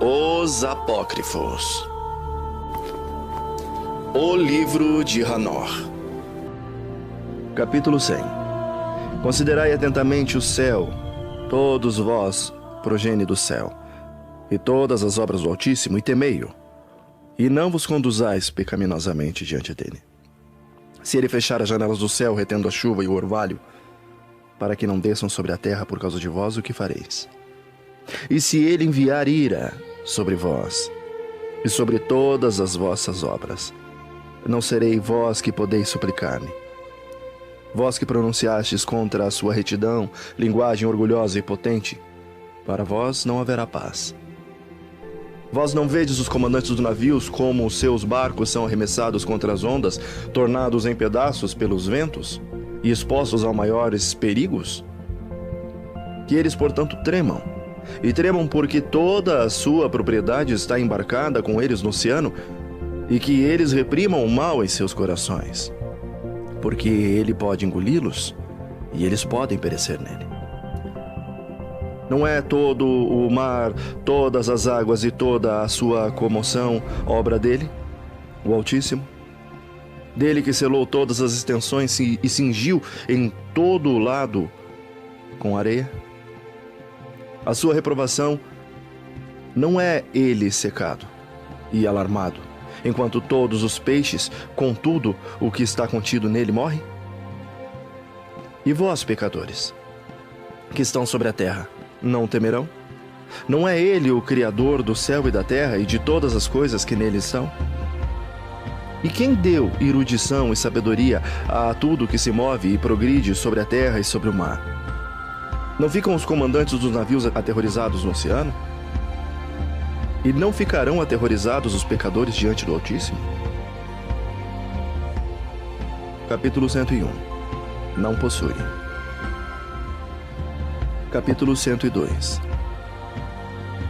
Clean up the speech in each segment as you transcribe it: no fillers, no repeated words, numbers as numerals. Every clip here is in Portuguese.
Os Apócrifos. O Livro de Hanor. Capítulo 100. Considerai atentamente o céu, todos vós, progenie do céu, e todas as obras do Altíssimo, e temei-o, e não vos conduzais pecaminosamente diante dele. Se ele fechar as janelas do céu, retendo a chuva e o orvalho, para que não desçam sobre a terra por causa de vós, o que fareis? E se ele enviar ira sobre vós, e sobre todas as vossas obras, não serei vós que podeis suplicar-me. Vós que pronunciastes contra a sua retidão, linguagem orgulhosa e potente, para vós não haverá paz. Vós não vedes os comandantes dos navios como os seus barcos são arremessados contra as ondas, tornados em pedaços pelos ventos e expostos a maiores perigos? Que eles, portanto, tremam. E tremam porque toda a sua propriedade está embarcada com eles no oceano, e que eles reprimam o mal em seus corações, porque ele pode engoli-los e eles podem perecer nele. Não é todo o mar, todas as águas e toda a sua comoção obra dele, o Altíssimo? Dele que selou todas as extensões e cingiu em todo o lado com areia? A sua reprovação não é ele secado e alarmado, enquanto todos os peixes, contudo, o que está contido nele morre? E vós, pecadores, que estão sobre a terra, não temerão? Não é ele o Criador do céu e da terra e de todas as coisas que nele estão? E quem deu erudição e sabedoria a tudo que se move e progride sobre a terra e sobre o mar? Não ficam os comandantes dos navios aterrorizados no oceano? E não ficarão aterrorizados os pecadores diante do Altíssimo? Capítulo 101. Não possui. Capítulo 102.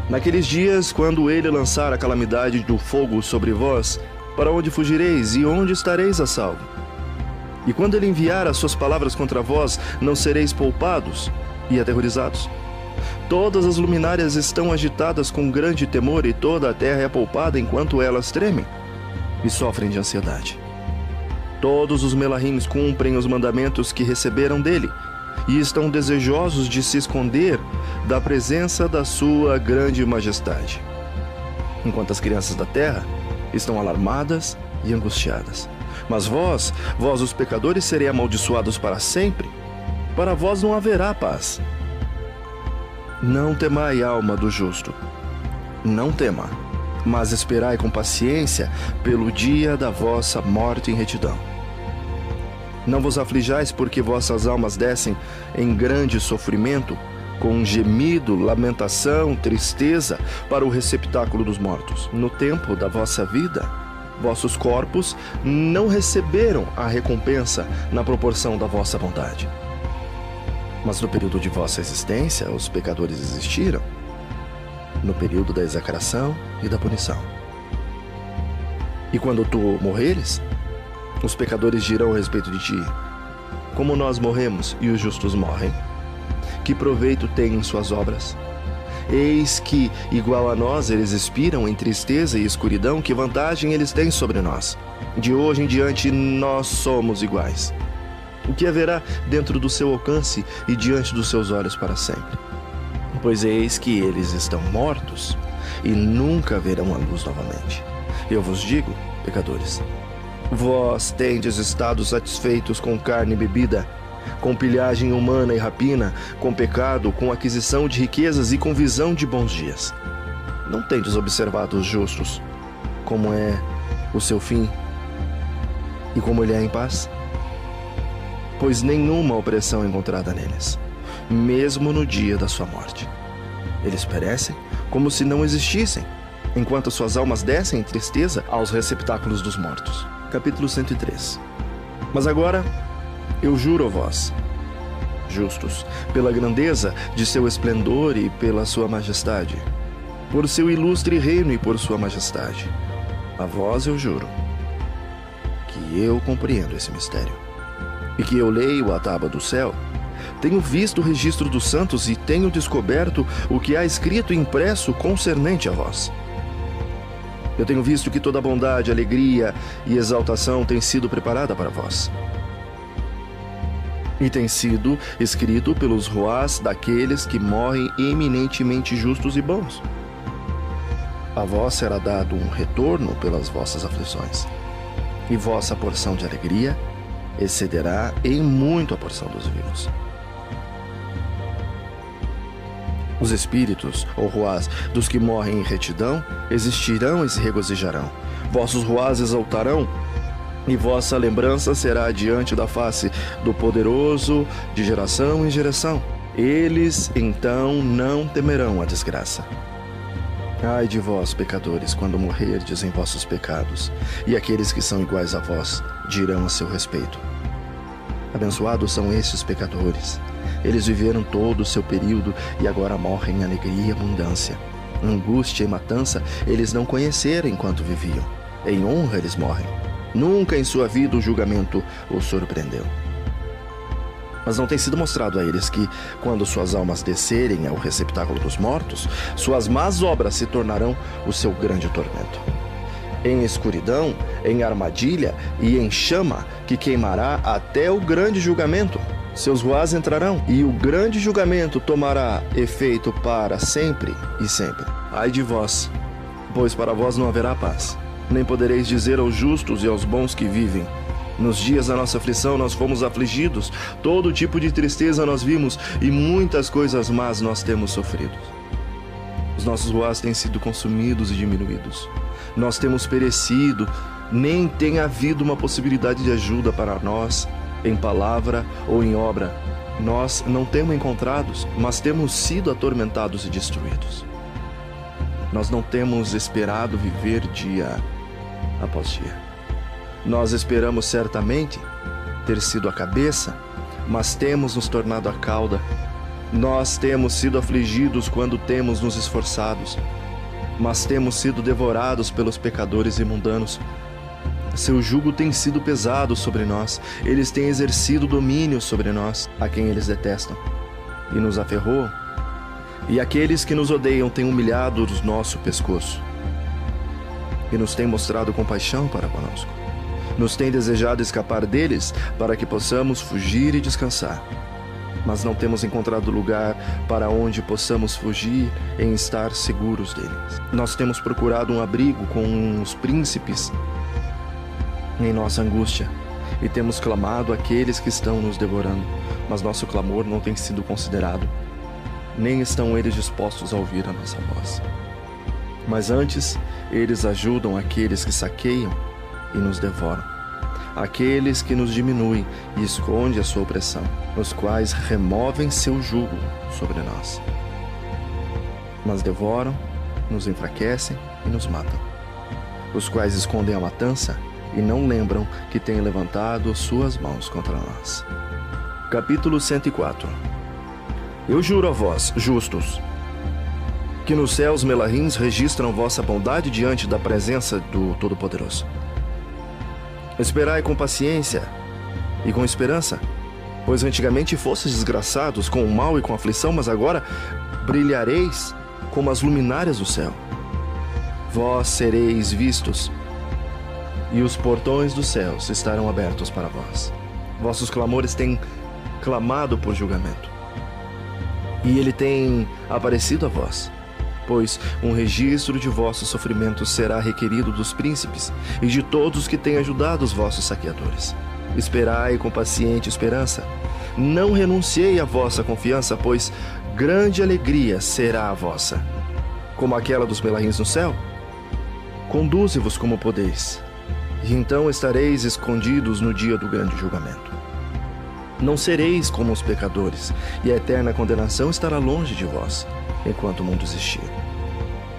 Naqueles dias, quando ele lançar a calamidade do fogo sobre vós, para onde fugireis e onde estareis a salvo? E quando ele enviar as suas palavras contra vós, não sereis poupados e aterrorizados? Todas as luminárias estão agitadas com grande temor e toda a terra é poupada enquanto elas tremem e sofrem de ansiedade. Todos os melahims cumprem os mandamentos que receberam dele e estão desejosos de se esconder da presença da sua grande majestade, enquanto as crianças da terra estão alarmadas e angustiadas. Mas vós os pecadores, serei amaldiçoados para sempre. Para vós não haverá paz. Não temai, alma do justo. Não tema, mas esperai com paciência pelo dia da vossa morte em retidão. Não vos aflijais porque vossas almas descem em grande sofrimento, com gemido, lamentação, tristeza, para o receptáculo dos mortos. No tempo da vossa vida, vossos corpos não receberam a recompensa na proporção da vossa bondade. Mas no período de vossa existência, os pecadores existiram, no período da execração e da punição. E quando tu morreres, os pecadores dirão a respeito de ti: como nós morremos e os justos morrem? Que proveito têm suas obras? Eis que, igual a nós, eles expiram em tristeza e escuridão, que vantagem eles têm sobre nós? De hoje em diante, nós somos iguais. O que haverá dentro do seu alcance e diante dos seus olhos para sempre? Pois eis que eles estão mortos e nunca verão a luz novamente. Eu vos digo, pecadores, vós tendes estado satisfeitos com carne e bebida, com pilhagem humana e rapina, com pecado, com aquisição de riquezas e com visão de bons dias. Não tendes observado os justos, como é o seu fim e como ele é em paz? Pois nenhuma opressão é encontrada neles, mesmo no dia da sua morte. Eles perecem como se não existissem, enquanto suas almas descem em tristeza aos receptáculos dos mortos. Capítulo 103. Mas agora eu juro a vós, justos, pela grandeza de seu esplendor e pela sua majestade, por seu ilustre reino e por sua majestade, a vós eu juro que eu compreendo esse mistério, e que eu leio a tábua do céu Tenho visto o registro dos santos e tenho descoberto o que há escrito e impresso concernente a vós. Eu tenho visto que toda bondade, alegria e exaltação tem sido preparada para vós. E tem sido escrito pelos ruás daqueles que morrem eminentemente justos e bons. A vós será dado um retorno pelas vossas aflições, e vossa porção de alegria excederá em muito a porção dos vivos. Os espíritos, ou ruás, dos que morrem em retidão, existirão e se regozijarão. Vossos ruás exaltarão, e vossa lembrança será diante da face do poderoso de geração em geração. Eles, então, não temerão a desgraça. Ai de vós, pecadores, quando morrerdes em vossos pecados, e aqueles que são iguais a vós dirão a seu respeito: abençoados são esses pecadores. Eles viveram todo o seu período e agora morrem em alegria e abundância. Angústia e matança eles não conheceram enquanto viviam. Em honra eles morrem. Nunca em sua vida o julgamento os surpreendeu. Mas não tem sido mostrado a eles que, quando suas almas descerem ao receptáculo dos mortos, suas más obras se tornarão o seu grande tormento. Em escuridão, em armadilha e em chama que queimará até o grande julgamento. Seus ruás entrarão, e o grande julgamento tomará efeito para sempre e sempre. Ai de vós, pois para vós não haverá paz, nem podereis dizer aos justos e aos bons que vivem: nos dias da nossa aflição nós fomos afligidos, todo tipo de tristeza nós vimos, e muitas coisas más nós temos sofrido. Os nossos ruás têm sido consumidos e diminuídos. Nós temos perecido, nem tem havido uma possibilidade de ajuda para nós, em palavra ou em obra. Nós não temos encontrados, mas temos sido atormentados e destruídos. Nós não temos esperado viver dia após dia. Nós esperamos certamente ter sido a cabeça, mas temos nos tornado a cauda. Nós temos sido afligidos quando temos nos esforçados, mas temos sido devorados pelos pecadores e mundanos. Seu jugo tem sido pesado sobre nós. Eles têm exercido domínio sobre nós, a quem eles detestam, e nos aferroam. E aqueles que nos odeiam têm humilhado o nosso pescoço, e nos têm mostrado compaixão para conosco. Nos têm desejado escapar deles, para que possamos fugir e descansar. Mas não temos encontrado lugar para onde possamos fugir em estar seguros deles. Nós temos procurado um abrigo com os príncipes em nossa angústia, e temos clamado àqueles que estão nos devorando, mas nosso clamor não tem sido considerado, nem estão eles dispostos a ouvir a nossa voz. Mas antes, eles ajudam aqueles que saqueiam e nos devoram, aqueles que nos diminuem e escondem a sua opressão, os quais removem seu jugo sobre nós. Mas devoram, nos enfraquecem e nos matam, os quais escondem a matança e não lembram que têm levantado suas mãos contra nós. Capítulo 104. Eu juro a vós, justos, que nos céus melarrins registram vossa bondade diante da presença do Todo-Poderoso. Esperai com paciência e com esperança, pois antigamente fostes desgraçados com o mal e com a aflição, mas agora brilhareis como as luminárias do céu. Vós sereis vistos, e os portões dos céus estarão abertos para vós. Vossos clamores têm clamado por julgamento, e ele tem aparecido a vós, pois um registro de vossos sofrimentos será requerido dos príncipes e de todos que têm ajudado os vossos saqueadores. Esperai com paciente esperança. Não renunciei à vossa confiança, pois grande alegria será a vossa, como aquela dos melarrins no céu. Conduze-vos como podeis, e então estareis escondidos no dia do grande julgamento. Não sereis como os pecadores, e a eterna condenação estará longe de vós, enquanto o mundo existir.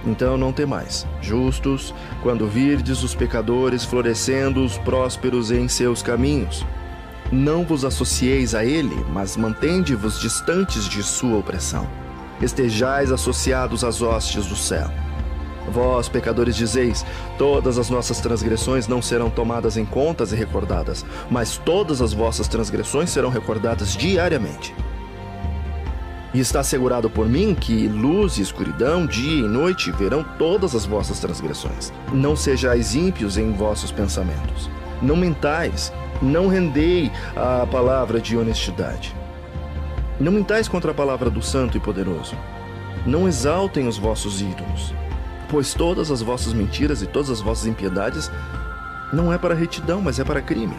Então não temais, justos, quando virdes os pecadores florescendo os prósperos em seus caminhos. Não vos associeis a ele, mas mantende-vos distantes de sua opressão. Estejais associados às hostes do céu. Vós, pecadores, dizeis: todas as nossas transgressões não serão tomadas em contas e recordadas, mas todas as vossas transgressões serão recordadas diariamente. E está assegurado por mim que luz e escuridão, dia e noite, verão todas as vossas transgressões. Não sejais ímpios em vossos pensamentos. Não mentais, não rendei a palavra de honestidade. Não mentais contra a palavra do Santo e Poderoso. Não exaltem os vossos ídolos, pois todas as vossas mentiras e todas as vossas impiedades não é para retidão, mas é para crime.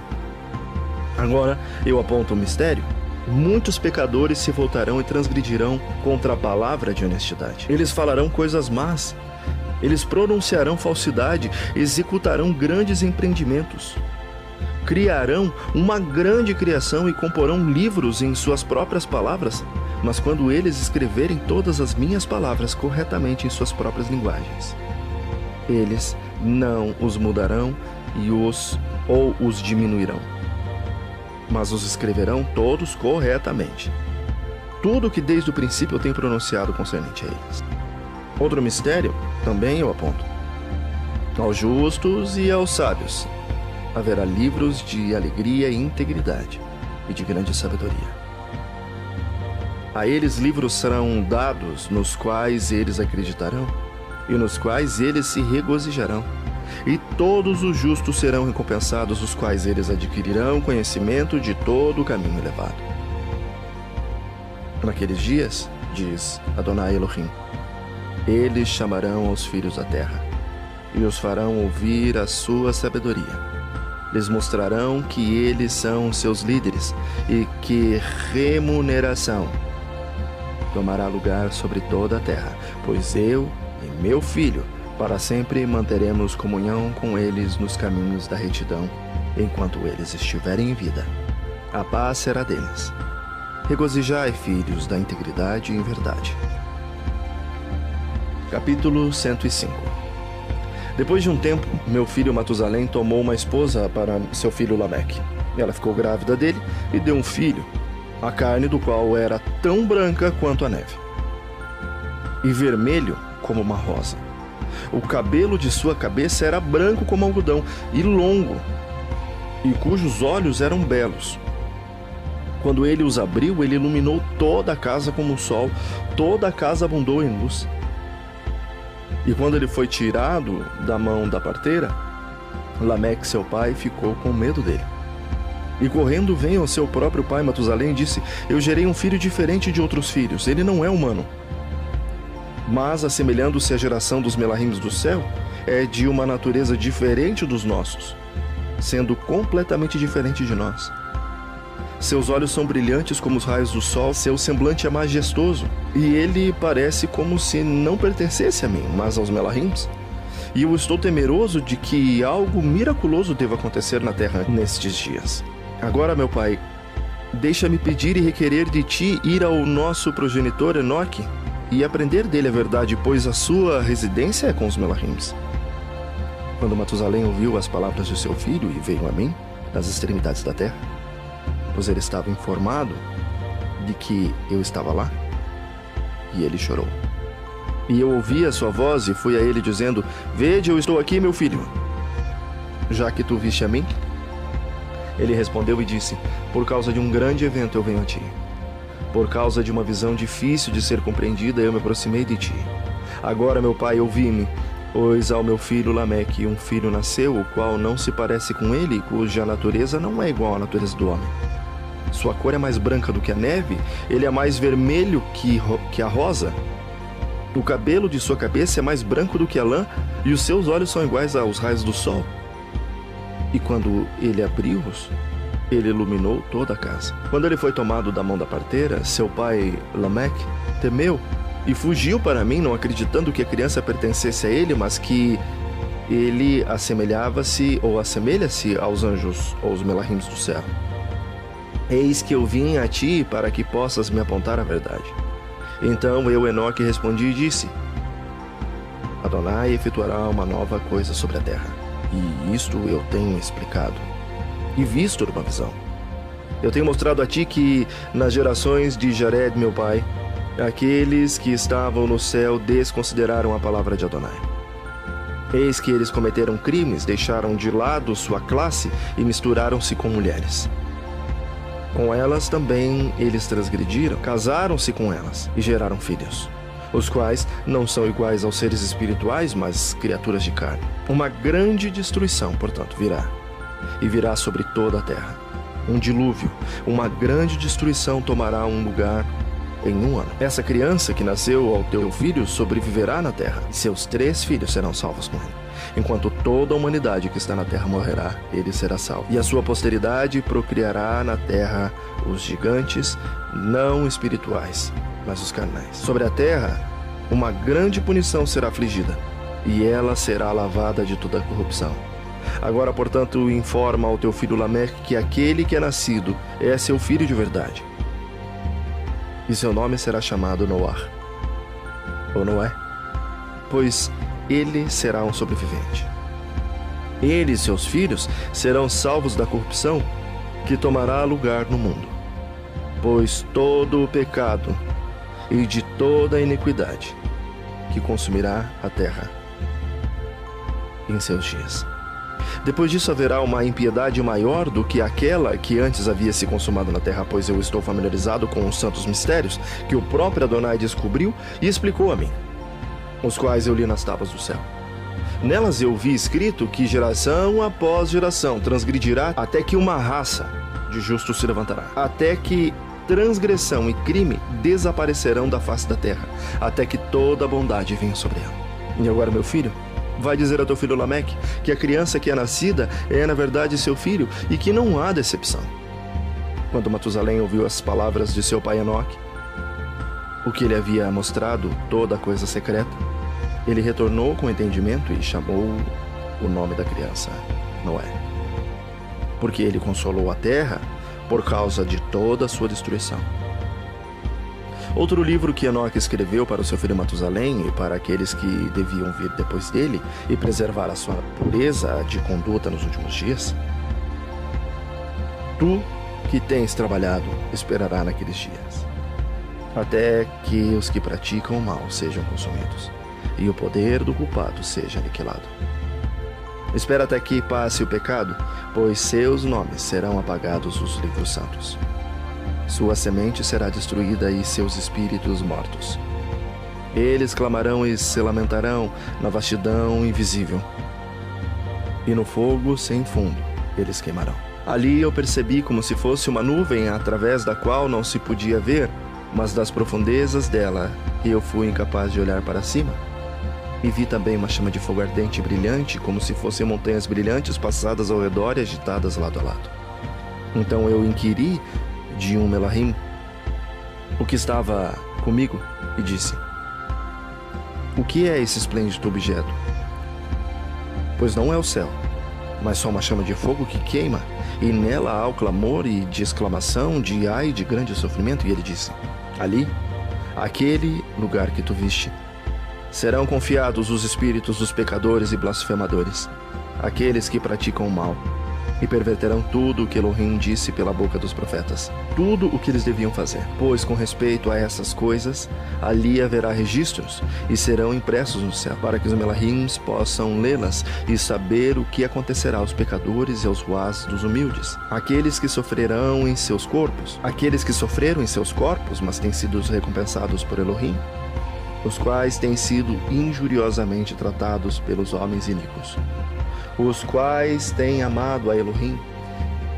Agora eu aponto um mistério. Muitos pecadores se voltarão e transgredirão contra a palavra de honestidade. Eles falarão coisas más, eles pronunciarão falsidade, executarão grandes empreendimentos, criarão uma grande criação e comporão livros em suas próprias palavras, mas quando eles escreverem todas as minhas palavras corretamente em suas próprias linguagens, eles não os mudarão ou os diminuirão, mas os escreverão todos corretamente. Tudo que desde o princípio eu tenho pronunciado concernente a eles. Outro mistério, também eu aponto. Aos justos e aos sábios haverá livros de alegria e integridade e de grande sabedoria. A eles livros serão dados nos quais eles acreditarão e nos quais eles se regozijarão. E todos os justos serão recompensados, os quais eles adquirirão conhecimento de todo o caminho elevado. Naqueles dias, diz Adonai Elohim, eles chamarão aos filhos da terra e os farão ouvir a sua sabedoria. Lhes mostrarão que eles são seus líderes e que remuneração tomará lugar sobre toda a terra, pois eu e meu filho para sempre manteremos comunhão com eles nos caminhos da retidão, enquanto eles estiverem em vida. A paz será deles. Regozijai, filhos da integridade e verdade. Capítulo 105. Depois de um tempo, meu filho Matusalém tomou uma esposa para seu filho Lameque. Ela ficou grávida dele e deu um filho, a carne do qual era tão branca quanto a neve, e vermelho como uma rosa. O cabelo de sua cabeça era branco como algodão e longo, e cujos olhos eram belos. Quando ele os abriu, ele iluminou toda a casa como o sol, toda a casa abundou em luz. E quando ele foi tirado da mão da parteira, Lameque, seu pai, ficou com medo dele. E correndo veio ao seu próprio pai Matusalém e disse: eu gerei um filho diferente de outros filhos, ele não é humano. Mas, assemelhando-se à geração dos Melahims do céu, é de uma natureza diferente dos nossos, sendo completamente diferente de nós. Seus olhos são brilhantes como os raios do sol, seu semblante é majestoso, e ele parece como se não pertencesse a mim, mas aos Melahims. E eu estou temeroso de que algo miraculoso deva acontecer na terra nestes dias. Agora, meu pai, deixa-me pedir e requerer de ti ir ao nosso progenitor Enoque e aprender dele a verdade, pois a sua residência é com os Melahims. Quando Matusalém ouviu as palavras de seu filho e veio a mim, das extremidades da terra, pois ele estava informado de que eu estava lá, e ele chorou. E eu ouvi a sua voz e fui a ele dizendo: vede, eu estou aqui, meu filho, já que tu viste a mim? Ele respondeu e disse: por causa de um grande evento eu venho a ti. Por causa de uma visão difícil de ser compreendida, eu me aproximei de ti. Agora, meu pai, ouvi-me, pois ao meu filho Lameque um filho nasceu, o qual não se parece com ele, cuja natureza não é igual à natureza do homem. Sua cor é mais branca do que a neve, ele é mais vermelho que a rosa. O cabelo de sua cabeça é mais branco do que a lã, e os seus olhos são iguais aos raios do sol. E quando ele abriu-os, ele iluminou toda a casa. Quando ele foi tomado da mão da parteira, seu pai Lameque temeu e fugiu para mim, não acreditando que a criança pertencesse a ele, mas que ele assemelhava-se ou assemelha-se aos anjos ou aos Melahims do céu. Eis que eu vim a ti para que possas me apontar a verdade. Então eu, Enoque, respondi e disse: Adonai efetuará uma nova coisa sobre a terra, e isto eu tenho explicado e visto numa visão. Eu tenho mostrado a ti que nas gerações de Jared, meu pai, aqueles que estavam no céu desconsideraram a palavra de Adonai. Eis que eles cometeram crimes, deixaram de lado sua classe e misturaram-se com mulheres. Com elas também eles transgrediram, casaram-se com elas e geraram filhos, os quais não são iguais aos seres espirituais, mas criaturas de carne. Uma grande destruição, portanto, virá, e virá sobre toda a terra. Um dilúvio, uma grande destruição tomará um lugar em um ano. Essa criança que nasceu ao teu filho sobreviverá na terra, e seus 3 filhos serão salvos com ele. Enquanto toda a humanidade que está na terra morrerá, ele será salvo. E a sua posteridade procriará na terra os gigantes, não espirituais, mas os carnais. Sobre a terra, uma grande punição será afligida, e ela será lavada de toda a corrupção. Agora, portanto, informa ao teu filho Lameque que aquele que é nascido é seu filho de verdade. E seu nome será chamado Noar, ou Noé, pois ele será um sobrevivente. Ele e seus filhos serão salvos da corrupção que tomará lugar no mundo, pois todo o pecado e de toda a iniquidade que consumirá a terra em seus dias. Depois disso haverá uma impiedade maior do que aquela que antes havia se consumado na terra, pois eu estou familiarizado com os santos mistérios que o próprio Adonai descobriu e explicou a mim, os quais eu li nas tábuas do céu. Nelas eu vi escrito que geração após geração transgredirá até que uma raça de justos se levantará, até que transgressão e crime desaparecerão da face da terra, até que toda a bondade venha sobre ela. E agora, meu filho, vai dizer a teu filho Lameque que a criança que é nascida é na verdade seu filho e que não há decepção. Quando Matusalém ouviu as palavras de seu pai Enoque, o que ele havia mostrado, toda a coisa secreta, ele retornou com entendimento e chamou o nome da criança Noé, porque ele consolou a terra por causa de toda a sua destruição. Outro livro que Enoque escreveu para o seu filho Matusalém e para aqueles que deviam vir depois dele e preservar a sua pureza de conduta nos últimos dias. Tu que tens trabalhado esperará naqueles dias, até que os que praticam o mal sejam consumidos e o poder do culpado seja aniquilado. Espera até que passe o pecado, pois seus nomes serão apagados dos livros santos. Sua semente será destruída e seus espíritos mortos. Eles clamarão e se lamentarão na vastidão invisível, e no fogo sem fundo eles queimarão. Ali eu percebi como se fosse uma nuvem através da qual não se podia ver, mas das profundezas dela eu fui incapaz de olhar para cima. E vi também uma chama de fogo ardente e brilhante, como se fossem montanhas brilhantes passadas ao redor e agitadas lado a lado. Então eu inquiri de um Melahim, o que estava comigo, e disse: o que é esse esplêndido objeto? Pois não é o céu, mas só uma chama de fogo que queima, e nela há o clamor e de exclamação, de ai de grande sofrimento. E ele disse: ali, aquele lugar que tu viste, serão confiados os espíritos dos pecadores e blasfemadores, aqueles que praticam o mal, e perverterão tudo o que Elohim disse pela boca dos profetas, tudo o que eles deviam fazer. Pois com respeito a essas coisas, ali haverá registros, e serão impressos no céu, para que os Melahims possam lê-las e saber o que acontecerá aos pecadores e aos ruás dos humildes, aqueles que sofreram em seus corpos, aqueles que sofreram em seus corpos, mas têm sido recompensados por Elohim, os quais têm sido injuriosamente tratados pelos homens iníquos, os quais têm amado a Elohim,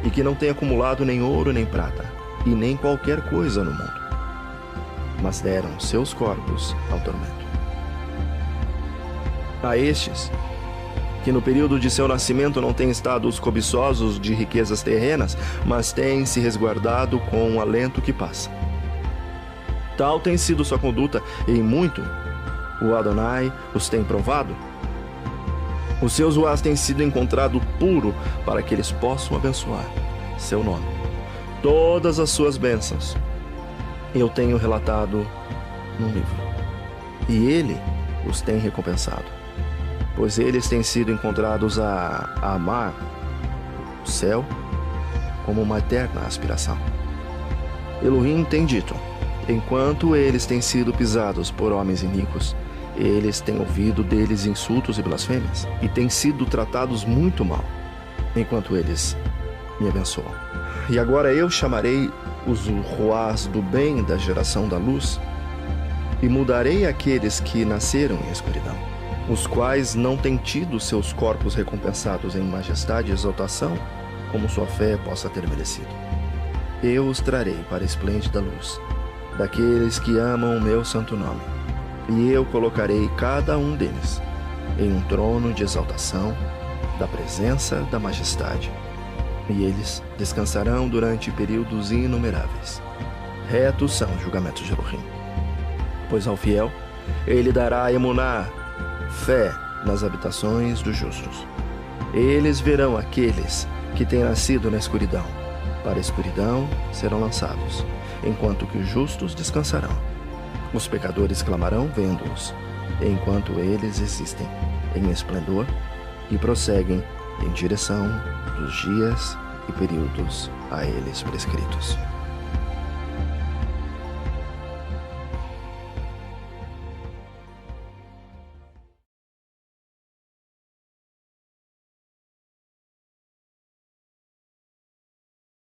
e que não têm acumulado nem ouro nem prata, e nem qualquer coisa no mundo, mas deram seus corpos ao tormento. A estes, que no período de seu nascimento não têm estado os cobiçosos de riquezas terrenas, mas têm se resguardado com um alento que passa. Tal tem sido sua conduta, e em muito o Adonai os tem provado. Os seus uás têm sido encontrado puro para que eles possam abençoar seu nome. Todas as suas bênçãos eu tenho relatado num livro, e ele os tem recompensado, pois eles têm sido encontrados a amar o céu como uma eterna aspiração. Elohim tem dito: enquanto eles têm sido pisados por homens iníquos, eles têm ouvido deles insultos e blasfêmias, e têm sido tratados muito mal, enquanto eles me abençoam. E agora eu chamarei os Ruás do bem da geração da luz, e mudarei aqueles que nasceram em escuridão, os quais não têm tido seus corpos recompensados em majestade e exaltação, como sua fé possa ter merecido. Eu os trarei para a esplêndida luz, daqueles que amam o meu santo nome, e eu colocarei cada um deles em um trono de exaltação, da presença da majestade, e eles descansarão durante períodos inumeráveis. Retos são os julgamentos de Elohim. Pois ao fiel, ele dará emuná, fé nas habitações dos justos. Eles verão aqueles que têm nascido na escuridão. Para a escuridão serão lançados, enquanto que os justos descansarão. Os pecadores clamarão vendo-os, enquanto eles existem em esplendor e prosseguem em direção dos dias e períodos a eles prescritos.